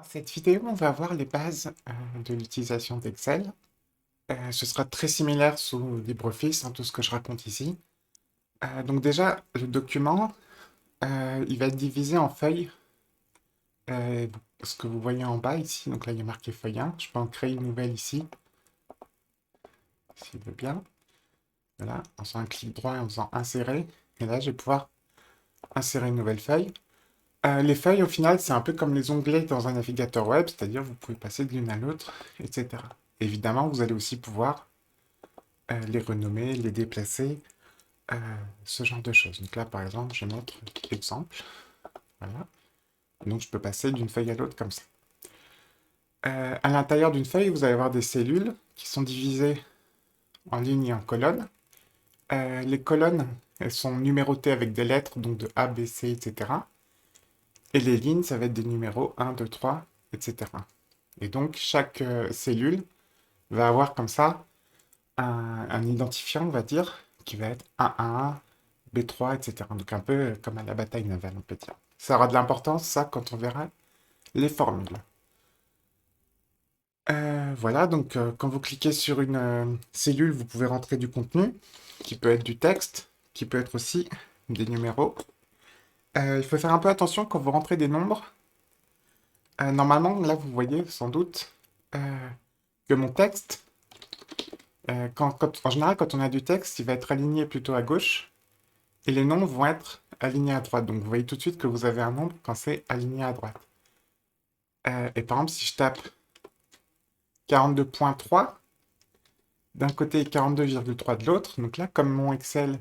Dans cette vidéo, on va voir les bases de l'utilisation d'Excel. Ce sera très similaire sous LibreOffice, tout ce que je raconte ici. Donc déjà, le document, il va être divisé en feuilles. Euh, Ce que vous voyez en bas ici, donc là il y a marqué feuille 1. Je peux en créer une nouvelle ici, s'il veut bien. Voilà, en faisant un clic droit et en faisant insérer. Et là, je vais pouvoir insérer une nouvelle feuille. Les feuilles, au final, c'est un peu comme les onglets dans un navigateur web, c'est-à-dire vous pouvez passer de l'une à l'autre, etc. Évidemment, vous allez aussi pouvoir les renommer, les déplacer, euh, ce genre de choses. Donc là, par exemple, je vais mettre exemple. Voilà. Donc je peux passer d'une feuille à l'autre comme ça. À l'intérieur d'une feuille, vous allez avoir des cellules qui sont divisées en lignes et en colonnes. Les colonnes, elles sont numérotées avec des lettres, donc de A, B, C, etc. Et les lignes, ça va être des numéros 1, 2, 3, etc. Et donc chaque cellule va avoir comme ça un identifiant, on va dire, qui va être 1, B3, etc. Donc un peu comme à la bataille navale, on peut dire. Ça aura de l'importance, ça, quand on verra les formules. Voilà, donc quand vous cliquez sur une cellule, vous pouvez rentrer du contenu, qui peut être du texte, qui peut être aussi des numéros. Il faut faire un peu attention quand vous rentrez des nombres. Normalement, là, vous voyez sans doute que mon texte, en général, quand on a du texte, il va être aligné plutôt à gauche, et les nombres vont être alignés à droite. Donc vous voyez tout de suite que vous avez un nombre quand c'est aligné à droite. Et par exemple, si je tape 42.3 d'un côté et 42,3 de l'autre, donc là, comme mon Excel,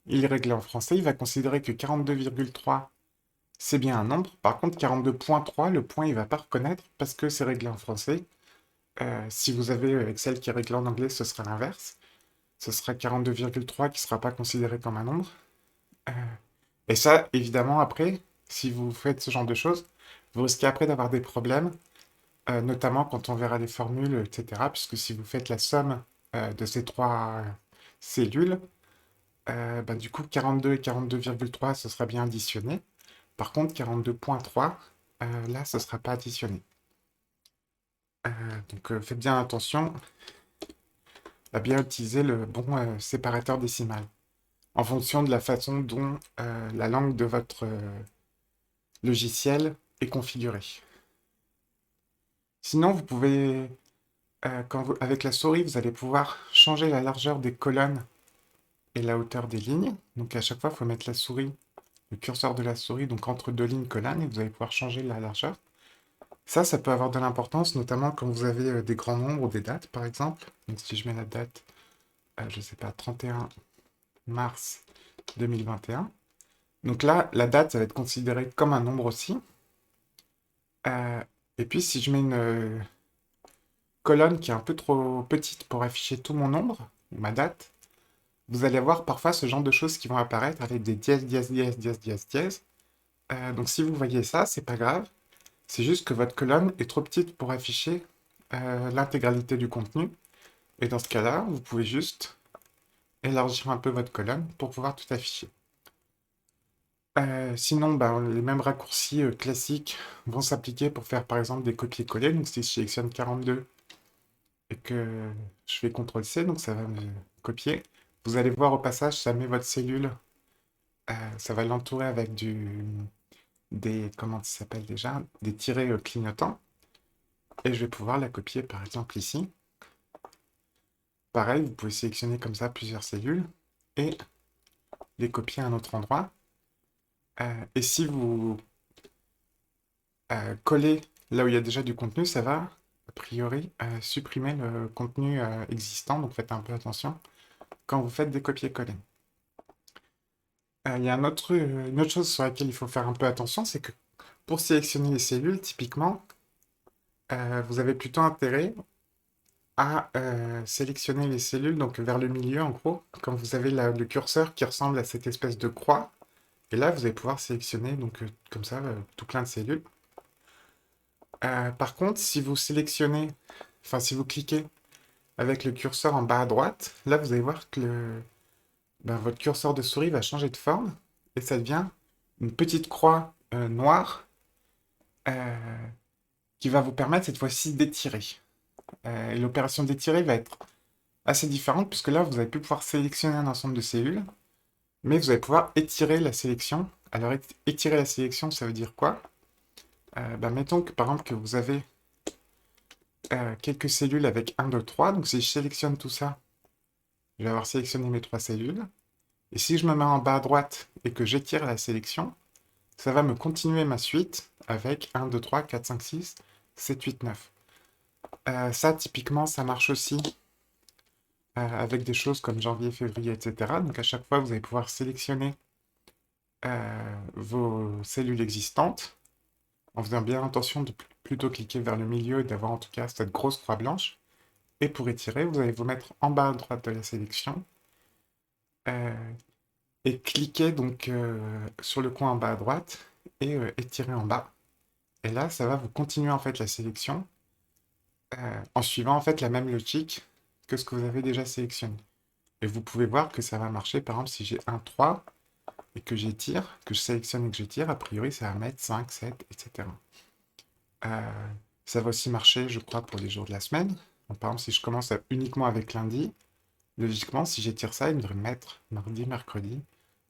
il est réglé en français, il va considérer que 42,3, c'est bien un nombre. Par contre, 42.3, le point, il va pas reconnaître parce que c'est réglé en français. Si vous avez Excel qui est réglé en anglais, ce sera l'inverse. Ce sera 42,3 qui ne sera pas considéré comme un nombre. Euh, et ça, évidemment, après, si vous faites ce genre de choses, vous risquez après d'avoir des problèmes, notamment quand on verra les formules, etc. Puisque si vous faites la somme de ces trois cellules, bah, du coup, 42 et 42,3, ce sera bien additionné. Par contre, 42,3, là, ce ne sera pas additionné. Donc, faites bien attention à bien utiliser le bon séparateur décimal en fonction de la façon dont la langue de votre logiciel est configurée. Sinon, vous pouvez, avec la souris, vous allez pouvoir changer la largeur des colonnes et la hauteur des lignes. Donc à chaque fois, il faut mettre la souris, le curseur de la souris, donc entre deux lignes colonnes, et vous allez pouvoir changer la largeur. Ça peut avoir de l'importance, notamment quand vous avez des grands nombres ou des dates, par exemple. Donc si je mets la date, je ne sais pas, 31 mars 2021. Donc là, la date, ça va être considéré comme un nombre aussi. Euh, et puis si je mets une colonne qui est un peu trop petite pour afficher tout mon nombre, ou ma date, vous allez avoir parfois ce genre de choses qui vont apparaître avec des dièses, dièses, dièses, dièses, dièses, dièses. Donc si vous voyez ça, c'est pas grave. C'est juste que votre colonne est trop petite pour afficher l'intégralité du contenu. Et dans ce cas-là, vous pouvez juste élargir un peu votre colonne pour pouvoir tout afficher. Sinon, ben, les mêmes raccourcis classiques vont s'appliquer pour faire par exemple des copier-coller. Donc si je sélectionne 42 et que je fais CTRL-C, donc ça va me copier. Vous allez voir au passage, ça met votre cellule, ça va l'entourer avec comment ça s'appelle déjà, des tirets clignotants. Et je vais pouvoir la copier par exemple ici. Pareil, vous pouvez sélectionner comme ça plusieurs cellules et les copier à un autre endroit. Et si vous collez là où il y a déjà du contenu, ça va, a priori, supprimer le contenu existant. Donc faites un peu attention quand vous faites des copier-coller. Il y a une autre chose sur laquelle il faut faire un peu attention, c'est que pour sélectionner les cellules, typiquement, vous avez plutôt intérêt à sélectionner les cellules donc vers le milieu, en gros, quand vous avez le curseur qui ressemble à cette espèce de croix. Et là, vous allez pouvoir sélectionner donc comme ça tout plein de cellules. Par contre, si vous sélectionnez, enfin si vous cliquez avec le curseur en bas à droite, là vous allez voir que votre curseur de souris va changer de forme et ça devient une petite croix noire euh, qui va vous permettre cette fois-ci d'étirer. Et l'opération d'étirer va être assez différente, puisque là, vous allez plus pouvoir sélectionner un ensemble de cellules, mais vous allez pouvoir étirer la sélection. Alors, étirer la sélection, ça veut dire quoi? Mettons que, par exemple, que vous avez quelques cellules avec 1, 2, 3. Donc, si je sélectionne tout ça, je vais avoir sélectionné mes 3 cellules. Et si je me mets en bas à droite et que j'étire la sélection, ça va me continuer ma suite avec 1, 2, 3, 4, 5, 6, 7, 8, 9. Ça, typiquement, ça marche aussi avec des choses comme janvier, février, etc. Donc, à chaque fois, vous allez pouvoir sélectionner vos cellules existantes en faisant bien attention de plutôt cliquer vers le milieu et d'avoir en tout cas cette grosse croix blanche. Et pour étirer, vous allez vous mettre en bas à droite de la sélection euh, et cliquer donc sur le coin en bas à droite et étirer en bas. Et là, ça va vous continuer en fait la sélection en suivant en fait la même logique que ce que vous avez déjà sélectionné. Et vous pouvez voir que ça va marcher, par exemple, si j'ai un 3 et que j'étire, que je sélectionne et que j'étire, a priori, ça va mettre 5, 7, etc. Ça va aussi marcher, je crois, pour les jours de la semaine. Donc, par exemple, si je commence uniquement avec lundi, logiquement, si j'étire ça, il devrait me mettre mardi, mercredi,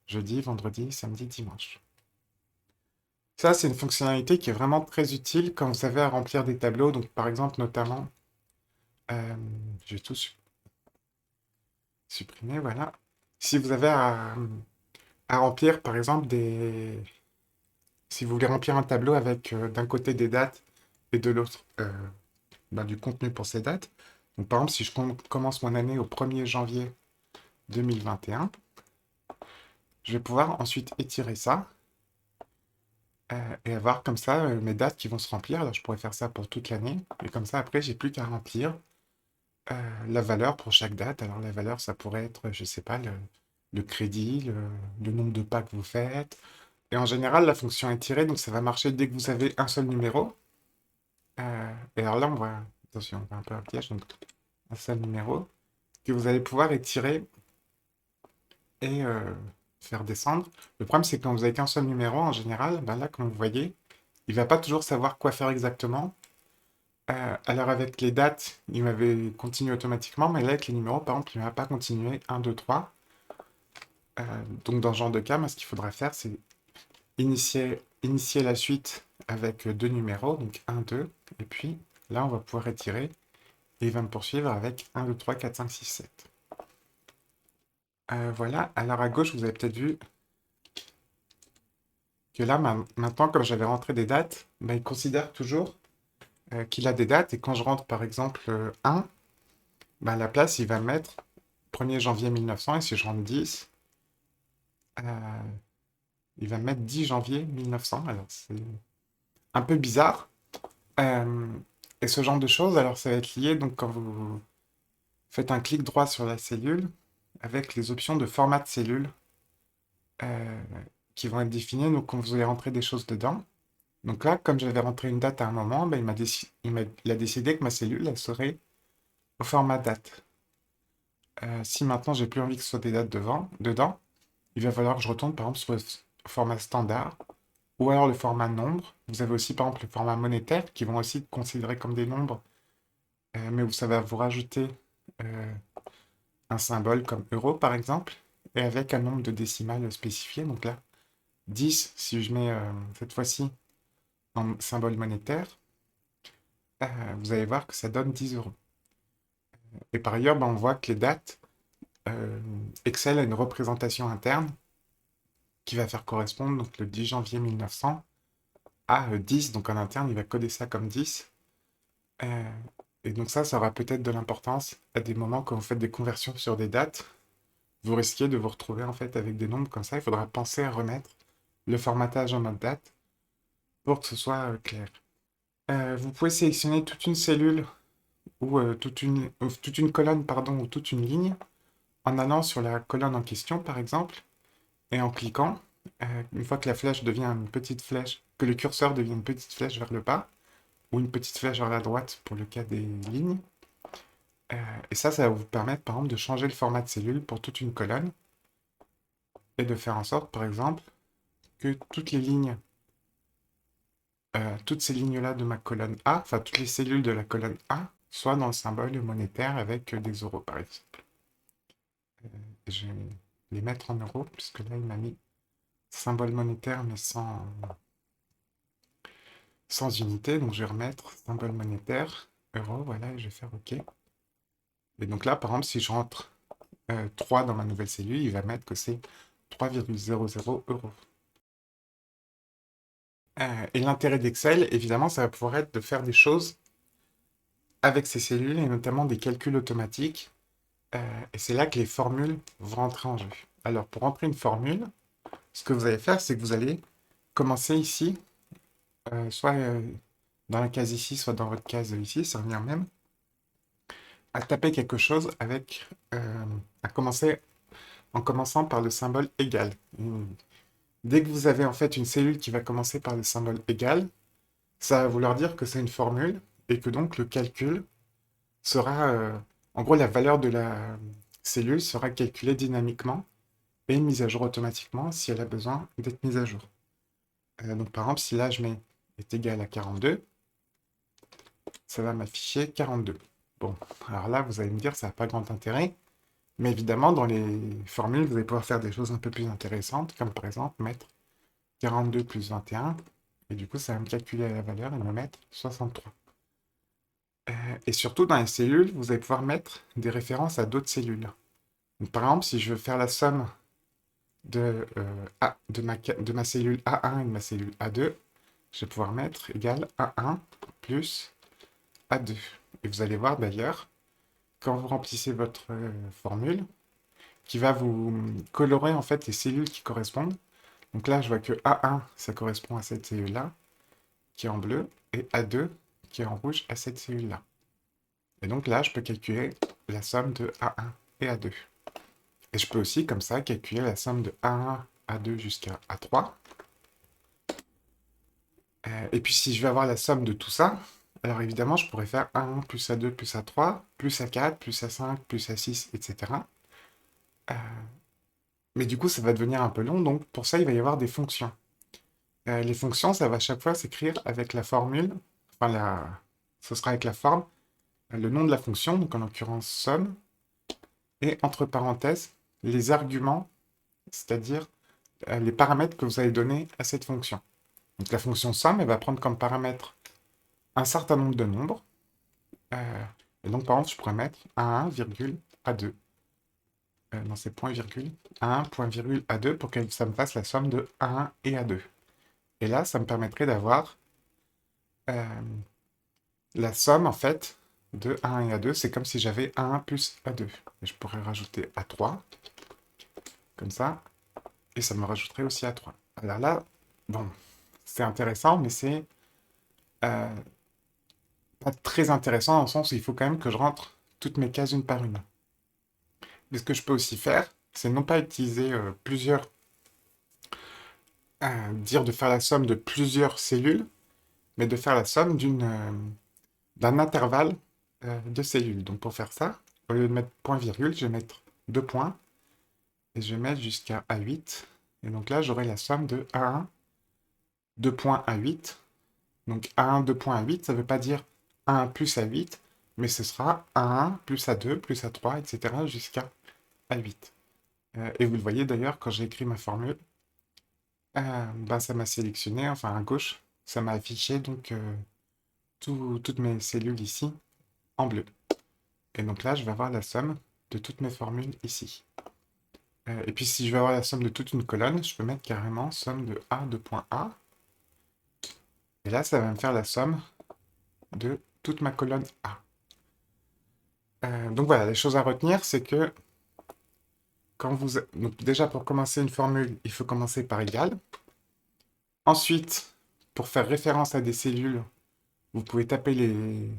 jeudi, vendredi, samedi, dimanche. Ça, c'est une fonctionnalité qui est vraiment très utile quand vous avez à remplir des tableaux. Donc, par exemple, notamment, euh, je vais tout supprimer, voilà. Si vous avez à remplir, par exemple, si vous voulez remplir un tableau avec d'un côté des dates et de l'autre du contenu pour ces dates. Donc, par exemple, si je commence mon année au 1er janvier 2021, je vais pouvoir ensuite étirer ça et avoir comme ça mes dates qui vont se remplir. Alors, je pourrais faire ça pour toute l'année. Et comme ça, après, j'ai plus qu'à remplir la valeur pour chaque date. Alors, la valeur, ça pourrait être, je sais pas, le crédit, le nombre de pas que vous faites. Et en général, la fonction étirée, donc ça va marcher dès que vous avez un seul numéro. Et alors là, on voit, attention, on voit un peu un piège, donc un seul numéro, que vous allez pouvoir étirer et faire descendre. Le problème, c'est que quand vous avez qu'un seul numéro, en général, ben là, comme vous voyez, il va pas toujours savoir quoi faire exactement. Alors avec les dates, il m'avait continué automatiquement, mais là, avec les numéros, par exemple, il ne m'a pas continué 1, 2, 3. Donc dans ce genre de cas, moi, ce qu'il faudra faire, c'est initier la suite avec deux numéros, donc 1, 2, et puis là, on va pouvoir étirer, et il va me poursuivre avec 1, 2, 3, 4, 5, 6, 7. Voilà, alors à gauche, vous avez peut-être vu que là, maintenant, comme j'avais rentré des dates, ben, il considère toujours qu'il a des dates, et quand je rentre par exemple 1, ben, à la place, il va mettre 1er janvier 1900, et si je rentre 10, euh, il va mettre 10 janvier 1900. Alors, c'est un peu bizarre. Euh, et ce genre de choses, alors ça va être lié, donc quand vous faites un clic droit sur la cellule, avec les options de format de cellule euh, qui vont être définies, donc quand vous allez rentrer des choses dedans. Donc là, comme j'avais rentré une date à un moment, ben, il a décidé que ma cellule, elle serait au format date. Si maintenant j'ai plus envie que ce soit des dates dedans, il va falloir que je retourne par exemple sur le format standard ou alors le format nombre. Vous avez aussi par exemple le format monétaire qui vont aussi être considérés comme des nombres, mais où ça va vous rajouter euh, un symbole comme euro par exemple, et avec un nombre de décimales spécifié. Donc là, 10, si je mets cette fois-ci en symbole monétaire, vous allez voir que ça donne 10 euros. Et par ailleurs, ben, on voit que les dates, euh, Excel a une représentation interne qui va faire correspondre donc, le 10 janvier 1900 à 10. Donc en interne, il va coder ça comme 10. Euh, et donc ça aura peut-être de l'importance à des moments quand vous faites des conversions sur des dates. Vous risquez de vous retrouver en fait avec des nombres comme ça. Il faudra penser à remettre le formatage en mode date pour que ce soit clair. Vous pouvez sélectionner toute une cellule ou toute une colonne pardon, ou toute une ligne en allant sur la colonne en question par exemple et en cliquant. Une fois que la flèche devient une petite flèche, que le curseur devient une petite flèche vers le bas ou une petite flèche vers la droite pour le cas des lignes. Et ça va vous permettre par exemple de changer le format de cellule pour toute une colonne et de faire en sorte par exemple que toutes les lignes toutes ces lignes-là de ma colonne A, enfin toutes les cellules de la colonne A, soient dans le symbole monétaire avec des euros, par exemple. Je vais les mettre en euros, puisque là, il m'a mis symbole monétaire, mais sans unité. Donc, je vais remettre symbole monétaire, euro, voilà, et je vais faire OK. Et donc là, par exemple, si je rentre 3 dans ma nouvelle cellule, il va mettre que c'est 3,00 euros. Et l'intérêt d'Excel, évidemment, ça va pouvoir être de faire des choses avec ces cellules, et notamment des calculs automatiques. Et c'est là que les formules vont rentrer en jeu. Alors, pour rentrer une formule, ce que vous allez faire, c'est que vous allez commencer ici, soit dans la case ici, soit dans votre case ici, ça revient même, à taper quelque chose avec, à commencer en commençant par le symbole égal. Dès que vous avez en fait une cellule qui va commencer par le symbole égal, ça va vouloir dire que c'est une formule et que donc le calcul sera, en gros, la valeur de la cellule sera calculée dynamiquement et mise à jour automatiquement si elle a besoin d'être mise à jour. Donc par exemple, si là je mets est égal à 42, ça va m'afficher 42. Bon, alors là, vous allez me dire, ça n'a pas grand intérêt, mais évidemment, dans les formules, vous allez pouvoir faire des choses un peu plus intéressantes, comme par exemple mettre 42 plus 21, et du coup, ça va me calculer la valeur et me mettre 63. Et surtout, dans les cellules, vous allez pouvoir mettre des références à d'autres cellules. Donc, par exemple, si je veux faire la somme de ma cellule A1 et de ma cellule A2, je vais pouvoir mettre égal A1 plus A2. Et vous allez voir d'ailleurs, quand vous remplissez votre formule, qui va vous colorer en fait les cellules qui correspondent. Donc là, je vois que A1, ça correspond à cette cellule-là, qui est en bleu, et A2, qui est en rouge, à cette cellule-là. Et donc là, je peux calculer la somme de A1 et A2. Et je peux aussi, comme ça, calculer la somme de A1, A2 jusqu'à A3. Et puis, si je veux avoir la somme de tout ça, alors évidemment, je pourrais faire A1 plus A2 plus A3, plus A4, plus A5, plus A6, etc. Mais du coup, ça va devenir un peu long, donc pour ça, il va y avoir des fonctions. Les fonctions, ça va à chaque fois s'écrire avec la formule, enfin, ce sera avec la forme, le nom de la fonction, donc en l'occurrence somme, et entre parenthèses, les arguments, c'est-à-dire les paramètres que vous allez donner à cette fonction. Donc la fonction somme, elle va prendre comme paramètre un certain nombre de nombres. Et donc par exemple, je pourrais mettre A1, virgule A2. Non, c'est point virgule. A1, point virgule A2 pour que ça me fasse la somme de A1 et A2. Et là, ça me permettrait d'avoir euh, la somme, en fait, de A1 et A2. C'est comme si j'avais A1 plus A2. Et je pourrais rajouter A3, comme ça, et ça me rajouterait aussi A3. Alors là, bon, c'est intéressant, mais c'est euh, pas très intéressant dans le sens où il faut quand même que je rentre toutes mes cases une par une. Mais ce que je peux aussi faire, c'est non pas utiliser dire de faire la somme de plusieurs cellules, mais de faire la somme d'un intervalle de cellules. Donc pour faire ça, au lieu de mettre point virgule, je vais mettre deux points et je vais mettre jusqu'à A8. Et donc là, j'aurai la somme de A1, 2 points A8. Donc A1, 2 points A8, ça ne veut pas dire A1 plus A8, mais ce sera A1 plus A2 plus A3, etc. jusqu'à A8. Et vous le voyez d'ailleurs, quand j'ai écrit ma formule, ben, ça m'a sélectionné, enfin à gauche, ça m'a affiché donc toutes mes cellules ici en bleu. Et donc là, je vais avoir la somme de toutes mes formules ici. Et puis si je veux avoir la somme de toute une colonne, je peux mettre carrément somme de A de point A. Et là, ça va me faire la somme de toute ma colonne A. Donc voilà, les choses à retenir, c'est que donc déjà pour commencer une formule, il faut commencer par égal. Ensuite, pour faire référence à des cellules, vous pouvez taper les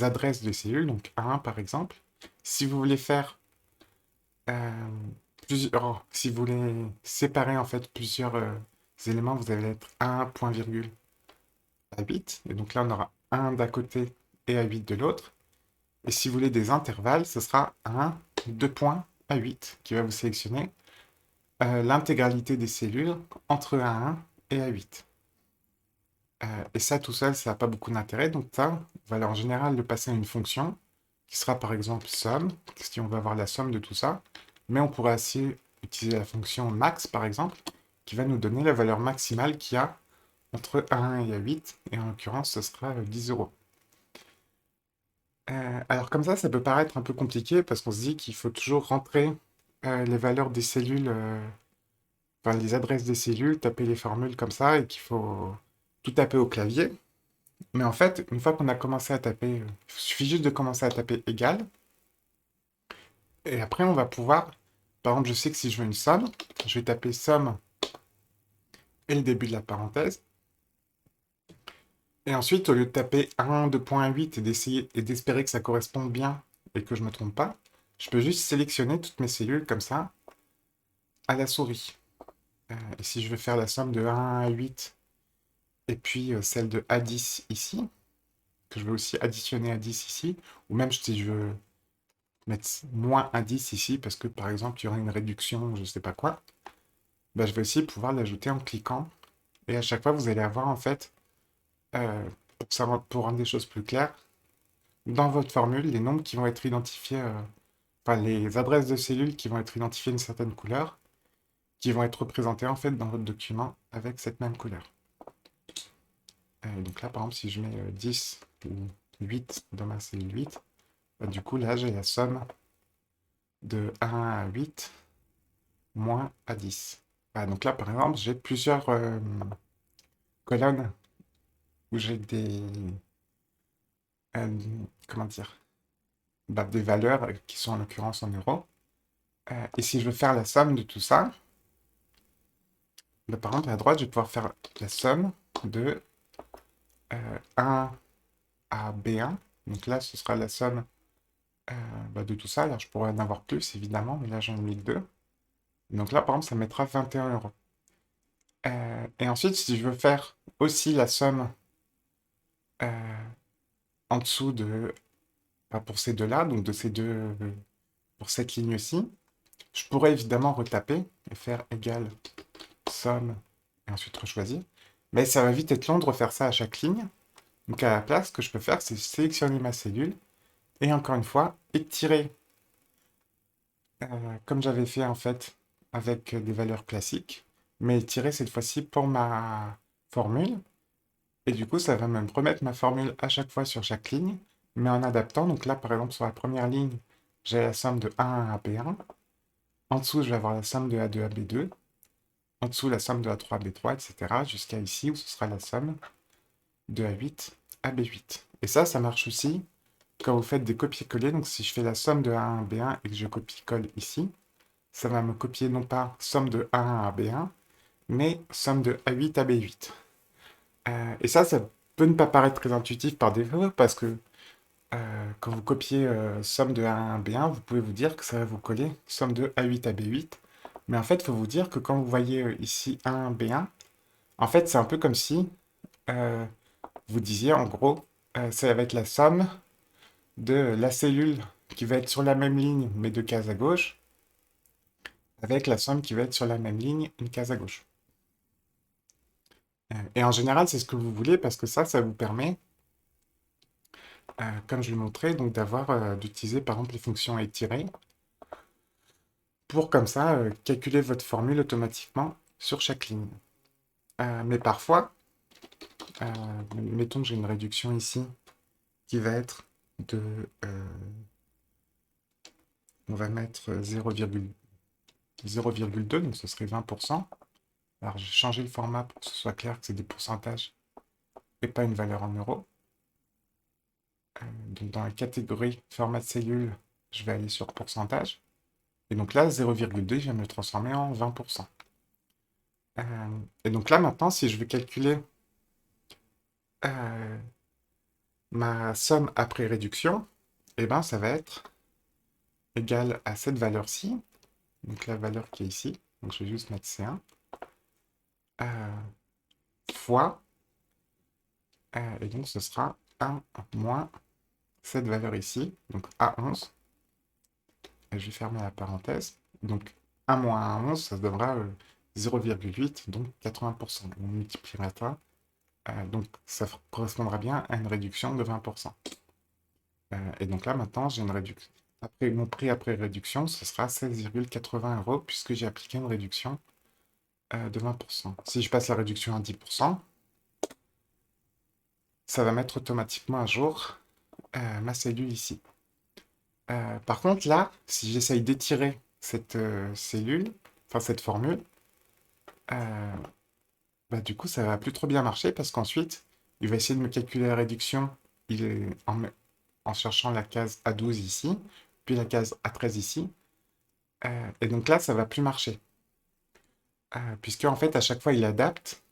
adresses des cellules, donc A1 par exemple. Si vous voulez faire si vous voulez séparer en fait plusieurs éléments, vous allez être A1 point virgule A8. Et donc là, on aura 1 d'un côté et A8 de l'autre. Et si vous voulez des intervalles, ce sera 1, 2 points A8 qui va vous sélectionner l'intégralité des cellules entre A1 et A8. Et ça, tout seul, ça n'a pas beaucoup d'intérêt. Donc ça, on va en général le passer à une fonction qui sera par exemple somme, si on veut avoir la somme de tout ça. Mais on pourrait aussi utiliser la fonction max, par exemple, qui va nous donner la valeur maximale qu'il y a entre 1 et 8. Et en l'occurrence, ce sera 10 euros. Alors comme ça peut paraître un peu compliqué parce qu'on se dit qu'il faut toujours rentrer les valeurs des cellules, enfin les adresses des cellules, taper les formules comme ça et qu'il faut tout taper au clavier. Mais en fait, une fois qu'on a commencé à taper, il suffit juste de commencer à taper égal. Et après, on va pouvoir, par exemple, je sais que si je veux une somme, je vais taper somme et le début de la parenthèse. Et ensuite, au lieu de taper 1, 2.8 et d'essayer et d'espérer que ça corresponde bien et que je ne me trompe pas, je peux juste sélectionner toutes mes cellules comme ça à la souris. Et si je veux faire la somme de 1 à 8 et puis celle de A10 ici, que je veux aussi additionner à 10 ici, ou même si je veux mettre moins un 10 ici, parce que par exemple, il y aura une réduction, je ne sais pas quoi, bah, je vais aussi pouvoir l'ajouter en cliquant. Et à chaque fois, vous allez avoir en fait, pour rendre les choses plus claires, dans votre formule, les nombres qui vont être identifiés, enfin les adresses de cellules qui vont être identifiées d'une certaine couleur, qui vont être représentées en fait dans votre document avec cette même couleur. Donc là, par exemple, si je mets 10 ou 8 dans ma cellule 8, bah, du coup, là, j'ai la somme de 1 à 8 moins à 10. Ah, donc là, par exemple, j'ai plusieurs colonnes où j'ai des, euh, comment dire, bah, des valeurs qui sont en l'occurrence en euros. Et si je veux faire la somme de tout ça, bah, par exemple, à droite, je vais pouvoir faire la somme de 1 à B1. Donc là, ce sera la somme bah, de tout ça. Alors, je pourrais en avoir plus, évidemment, mais là, j'en ai mis 2. Donc là, par exemple, ça mettra 21 euros. Et ensuite, si je veux faire aussi la somme euh, en dessous de, bah, pour ces deux-là, donc de ces deux, pour cette ligne-ci, je pourrais évidemment retaper et faire égal somme et ensuite rechoisir. Mais ça va vite être long de refaire ça à chaque ligne. Donc à la place, ce que je peux faire, c'est sélectionner ma cellule et encore une fois, étirer comme j'avais fait en fait avec des valeurs classiques, mais étirer cette fois-ci pour ma formule. Et du coup, ça va me remettre ma formule à chaque fois sur chaque ligne, mais en adaptant. Donc là, par exemple, sur la première ligne, j'ai la somme de A1 à B1. En dessous, je vais avoir la somme de A2 à B2. En dessous, la somme de A3 à B3, etc. Jusqu'à ici, où ce sera la somme de A8 à B8. Et ça marche aussi quand vous faites des copier-coller. Donc si je fais la somme de A1 à B1 et que je copie-colle ici, ça va me copier non pas somme de A1 à B1, mais somme de A8 à B8. Et ça peut ne pas paraître très intuitif par défaut, parce que quand vous copiez somme de A1 à B1, vous pouvez vous dire que ça va vous coller somme de A8 à B8. Mais en fait, il faut vous dire que quand vous voyez ici A1, B1, en fait, c'est un peu comme si euh, vous disiez, en gros, ça va être la somme de la cellule qui va être sur la même ligne, mais deux cases à gauche, avec la somme qui va être sur la même ligne, une case à gauche. Et en général, c'est ce que vous voulez, parce que ça vous permet comme je l'ai montré, donc d'utiliser par exemple les fonctions étirées pour comme ça calculer votre formule automatiquement sur chaque ligne. Mais parfois, euh, mettons que j'ai une réduction ici qui va être de, on va mettre 0,2, donc ce serait 20%. Alors j'ai changé le format pour que ce soit clair que c'est des pourcentages et pas une valeur en euros. Donc dans la catégorie format de cellule, je vais aller sur pourcentage. Et donc là, 0,2, je viens de le transformer en 20%. Et donc là, maintenant, si je veux calculer euh, ma somme après réduction, eh ben, ça va être égal à cette valeur-ci, donc la valeur qui est ici, donc je vais juste mettre C1, fois, et donc ce sera 1 moins cette valeur ici, donc A11, et je vais fermer la parenthèse, donc 1 moins A11, ça donnera 0,8, donc 80%. On multipliera ça Donc ça correspondra bien à une réduction de 20%. Et donc là, maintenant, j'ai une réduction. Après, mon prix après réduction, ce sera 16,80 € puisque j'ai appliqué une réduction de 20%. Si je passe la réduction à 10%, ça va mettre automatiquement à jour ma cellule ici. Par contre, là, si j'essaye d'étirer cette cellule, enfin cette formule, euh, bah, du coup, ça va plus trop bien marcher parce qu'ensuite, il va essayer de me calculer la réduction il est en cherchant la case A12 ici, puis la case A13 ici. Et donc là, ça va plus marcher. Puisque en fait, à chaque fois, il adapte.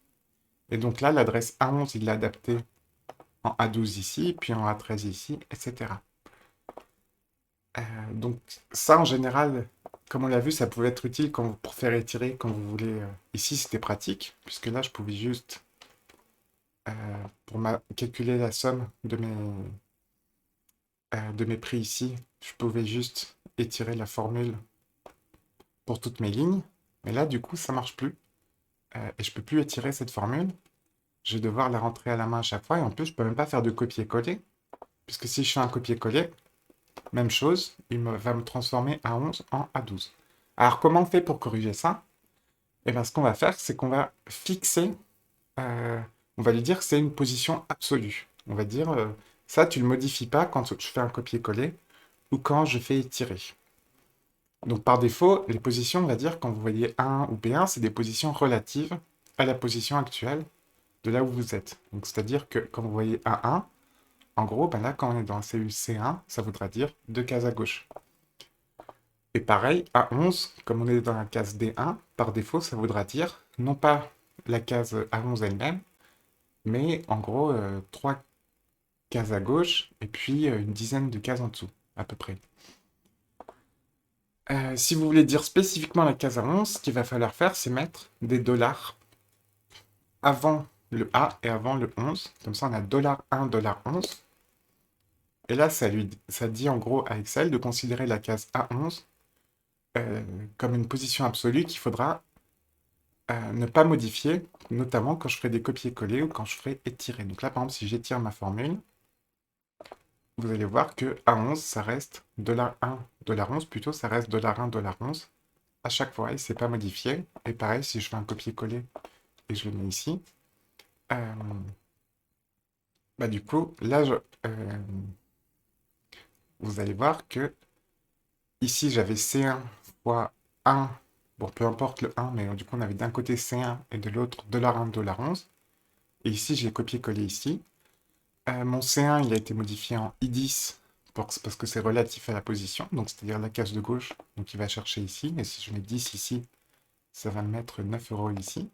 Et donc là, l'adresse A11, il l'a adaptée en A12 ici, puis en A13 ici, etc. Donc ça, en général, comme on l'a vu, ça pouvait être utile pour faire étirer quand vous voulez. Ici, c'était pratique, puisque là, je pouvais juste, pour calculer la somme de mes prix ici, je pouvais juste étirer la formule pour toutes mes lignes. Mais là, du coup, ça marche plus. Et je peux plus étirer cette formule. Je vais devoir la rentrer à la main à chaque fois. Et en plus, je peux même pas faire de copier-coller. Puisque si je fais un copier-coller, même chose, va me transformer A11 en A12. Alors, comment on fait pour corriger ça? Et bien, ce qu'on va faire, c'est qu'on va fixer, euh, on va lui dire que c'est une position absolue. On va dire, ça, tu ne le modifies pas quand je fais un copier-coller ou quand je fais étirer. Donc, par défaut, les positions, on va dire, quand vous voyez A1 ou B1, c'est des positions relatives à la position actuelle de là où vous êtes. Donc, c'est-à-dire que quand vous voyez A1, en gros, ben là, quand on est dans la cellule C1, ça voudra dire deux cases à gauche. Et pareil, A11, comme on est dans la case D1, par défaut, ça voudra dire non pas la case A11 elle-même, mais en gros, trois cases à gauche et puis une dizaine de cases en dessous, à peu près. Si vous voulez dire spécifiquement la case A11, ce qu'il va falloir faire, c'est mettre des dollars avant le A et avant le 11. Comme ça, on a $1, $11. Et là, ça dit en gros à Excel de considérer la case A11 comme une position absolue qu'il faudra ne pas modifier, notamment quand je ferai des copier-coller ou quand je ferai étirer. Donc là, par exemple, si j'étire ma formule, vous allez voir que A11, ça reste $1, $11, plutôt, ça reste $1, $11 à chaque fois, et c'est pas modifié. Et pareil, si je fais un copier-coller et je le mets ici, euh, bah du coup, là, vous allez voir que ici, j'avais C1 fois 1. Bon, peu importe le 1, mais du coup, on avait d'un côté C1 et de l'autre $1, $11. Et ici, j'ai copié-collé ici. Mon C1, il a été modifié en I10 parce que c'est relatif à la position, donc c'est-à-dire la case de gauche. Donc il va chercher ici. Et si je mets 10 ici, ça va me mettre 9 € ici.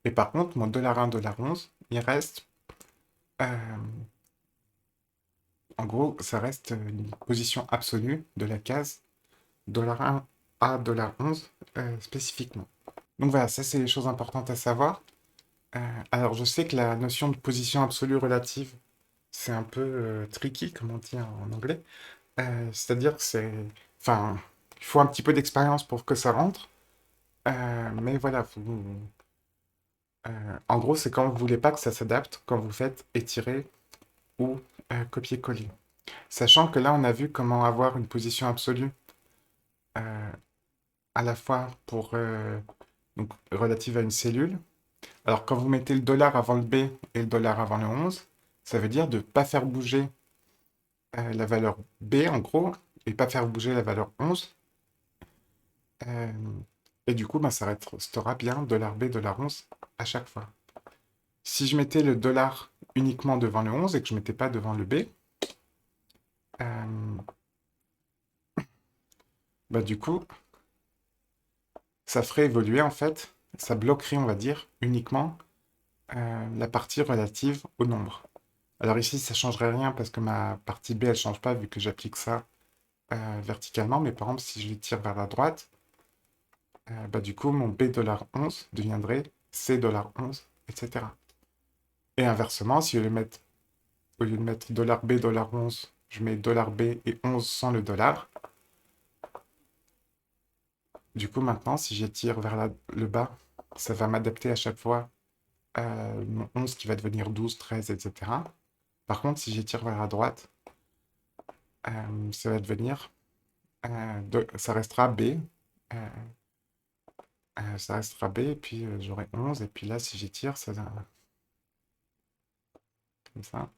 Et par contre, mon $1, $11, il reste. euh, En gros, ça reste une position absolue de la case $1 à $11 spécifiquement. Donc voilà, ça c'est les choses importantes à savoir. Alors je sais que la notion de position absolue relative, c'est un peu tricky, comme on dit en anglais. C'est-à-dire que c'est... Enfin, il faut un petit peu d'expérience pour que ça rentre. Mais voilà, en gros, c'est quand vous voulez pas que ça s'adapte, quand vous faites étirer ou copier-coller. Sachant que là, on a vu comment avoir une position absolue euh, à la fois pour donc relative à une cellule. Alors quand vous mettez le dollar avant le B et le dollar avant le 11, ça veut dire de ne pas faire bouger la valeur B en gros et pas faire bouger la valeur 11. Euh, et du coup, ben, ça restera bien dollar $B, dollar $11 à chaque fois. Si je mettais le dollar uniquement devant le 11 et que je ne mettais pas devant le B, euh, bah, du coup, ça ferait évoluer en fait, ça bloquerait, on va dire, uniquement la partie relative au nombre. Alors ici, ça ne changerait rien parce que ma partie B, elle ne change pas vu que j'applique ça verticalement. Mais par exemple, si je le tire vers la droite, bah, du coup, mon B $11 deviendrait C $11, etc. Et inversement, si au lieu de mettre $B $11, je mets $B et 11 sans le dollar. Du coup, maintenant, si j'étire vers le bas, ça va m'adapter à chaque fois mon 11 qui va devenir 12, 13, etc. Par contre, si j'étire vers la droite, ça va devenir, ça restera B, euh, ça restera B, et puis j'aurai 11, et puis là, si j'étire, ça va comme ça.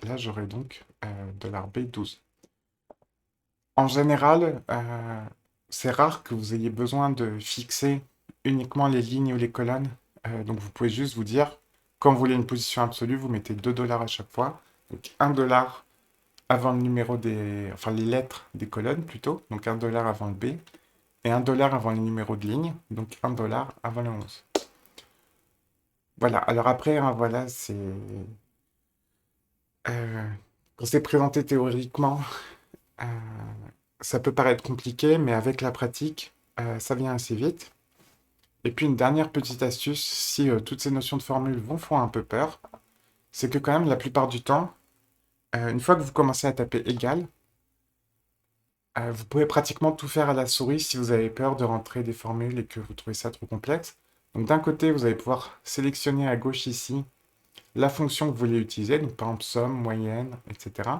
Là, j'aurai donc $B12. En général, c'est rare que vous ayez besoin de fixer uniquement les lignes ou les colonnes. Donc vous pouvez juste vous dire, quand vous voulez une position absolue, vous mettez $2 à chaque fois. Donc $1 avant le numéro enfin les lettres des colonnes plutôt. Donc $1 avant le B. Et $1 avant le numéro de ligne. Donc $1 avant le 11. Voilà. Alors après, hein, voilà, euh, quand c'est présenté théoriquement, euh, ça peut paraître compliqué, mais avec la pratique, ça vient assez vite. Et puis une dernière petite astuce, si toutes ces notions de formule vous font un peu peur, c'est que quand même la plupart du temps, une fois que vous commencez à taper égal, vous pouvez pratiquement tout faire à la souris si vous avez peur de rentrer des formules et que vous trouvez ça trop complexe. Donc d'un côté, vous allez pouvoir sélectionner à gauche ici la fonction que vous voulez utiliser, donc par exemple somme, moyenne, etc.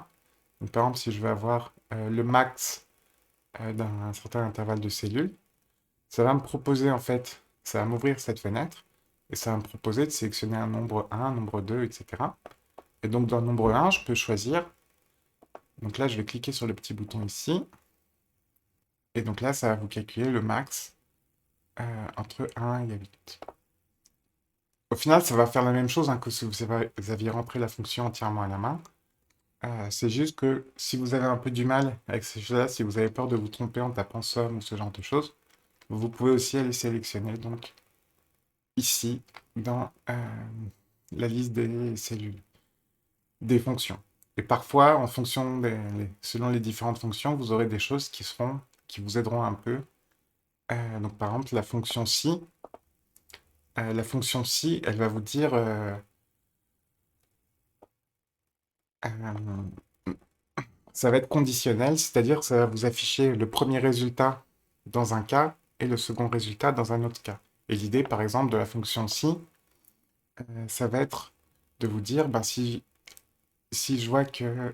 Donc par exemple, si je veux avoir le max d'un certain intervalle de cellules, ça va me proposer en fait, ça va m'ouvrir cette fenêtre et ça va me proposer de sélectionner un nombre 1, un nombre 2, etc. Et donc dans le nombre 1, je peux choisir. Donc là, je vais cliquer sur le petit bouton ici. Et donc là, ça va vous calculer le max entre 1 et 8. Au final, ça va faire la même chose hein, que si vous aviez rentré la fonction entièrement à la main. C'est juste que si vous avez un peu du mal avec ces choses-là, si vous avez peur de vous tromper en tapant somme ou ce genre de choses, vous pouvez aussi aller sélectionner donc ici dans la liste des cellules, des fonctions. Et parfois, en fonction selon les différentes fonctions, vous aurez des choses qui vous aideront un peu. Donc par exemple, la fonction si, elle va vous dire, euh, ça va être conditionnel, c'est-à-dire que ça va vous afficher le premier résultat dans un cas et le second résultat dans un autre cas. Et l'idée, par exemple, de la fonction si, ça va être de vous dire, ben, si je vois que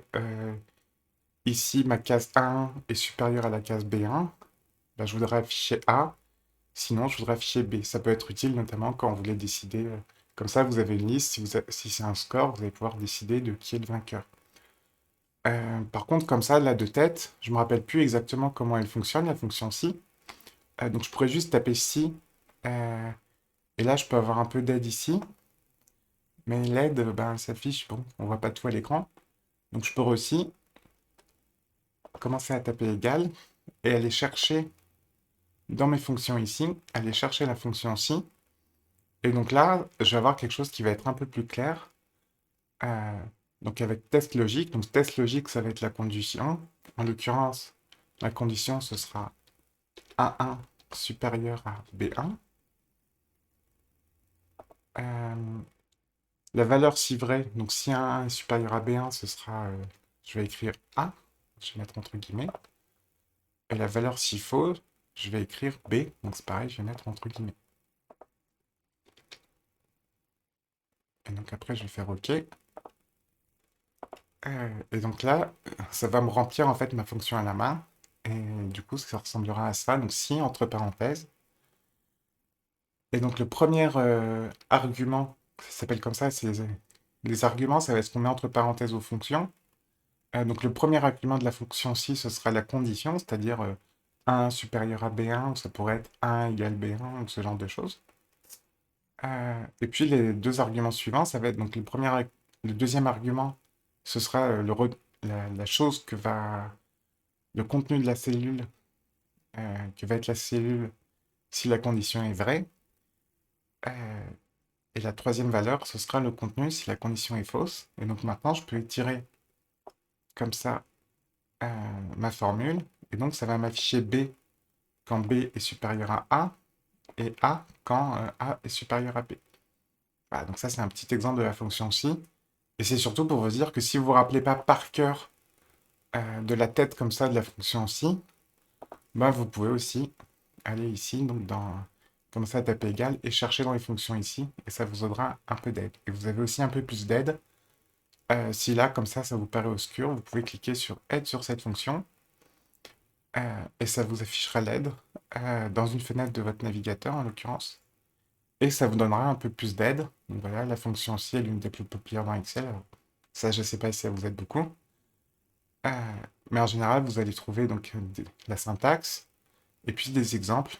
ici ma case 1 est supérieure à la case B1, ben, je voudrais afficher A, sinon je voudrais afficher B. Ça peut être utile notamment quand vous voulez décider, comme ça vous avez une liste, si c'est un score, vous allez pouvoir décider de qui est le vainqueur. Par contre, comme ça, là de tête, je me rappelle plus exactement comment elle fonctionne, la fonction si. Donc je pourrais juste taper si, euh, et là je peux avoir un peu d'aide ici, mais l'aide, ben, elle s'affiche, bon, on voit pas tout à l'écran. Donc je peux aussi commencer à taper égal et aller chercher dans mes fonctions ici, aller chercher la fonction si. Et donc là, je vais avoir quelque chose qui va être un peu plus clair. Euh, donc avec test logique, donc test logique, ça va être la condition. En l'occurrence, la condition, ce sera A1 supérieur à B1. Euh, la valeur si vraie, donc si A1 est supérieur à B1, ce sera, je vais écrire A, je vais mettre entre guillemets. Et la valeur si faux, je vais écrire B, donc c'est pareil, je vais mettre entre guillemets. Et donc après, je vais faire OK. Et donc là, ça va me remplir en fait ma fonction à la main. Et du coup, ça ressemblera à ça. Donc si entre parenthèses. Et donc le premier argument, ça s'appelle comme ça, c'est les arguments, ça va être ce qu'on met entre parenthèses aux fonctions. Donc le premier argument de la fonction si, ce sera la condition, c'est-à-dire 1 supérieur à B1, ou ça pourrait être 1 égale B1, ou ce genre de choses. Et puis les deux arguments suivants, ça va être donc le deuxième argument, ce sera la chose le contenu de la cellule, que va être la cellule si la condition est vraie. Euh, et la troisième valeur, ce sera le contenu si la condition est fausse. Et donc maintenant, je peux étirer comme ça ma formule. Et donc ça va m'afficher B quand B est supérieur à A et A quand A est supérieur à B. Voilà, donc ça c'est un petit exemple de la fonction si. Et c'est surtout pour vous dire que si vous ne vous rappelez pas par cœur de la tête comme ça de la fonction si, bah, vous pouvez aussi aller ici, donc commencer à taper égal et chercher dans les fonctions ici, et ça vous donnera un peu d'aide. Et vous avez aussi un peu plus d'aide. Si là, comme ça vous paraît obscur, vous pouvez cliquer sur aide sur cette fonction, et ça vous affichera l'aide dans une fenêtre de votre navigateur en l'occurrence. Et ça vous donnera un peu plus d'aide. Donc voilà, la fonction aussi est l'une des plus populaires dans Excel. Alors, ça, je ne sais pas si ça vous aide beaucoup. Mais en général, vous allez trouver donc la syntaxe et puis des exemples.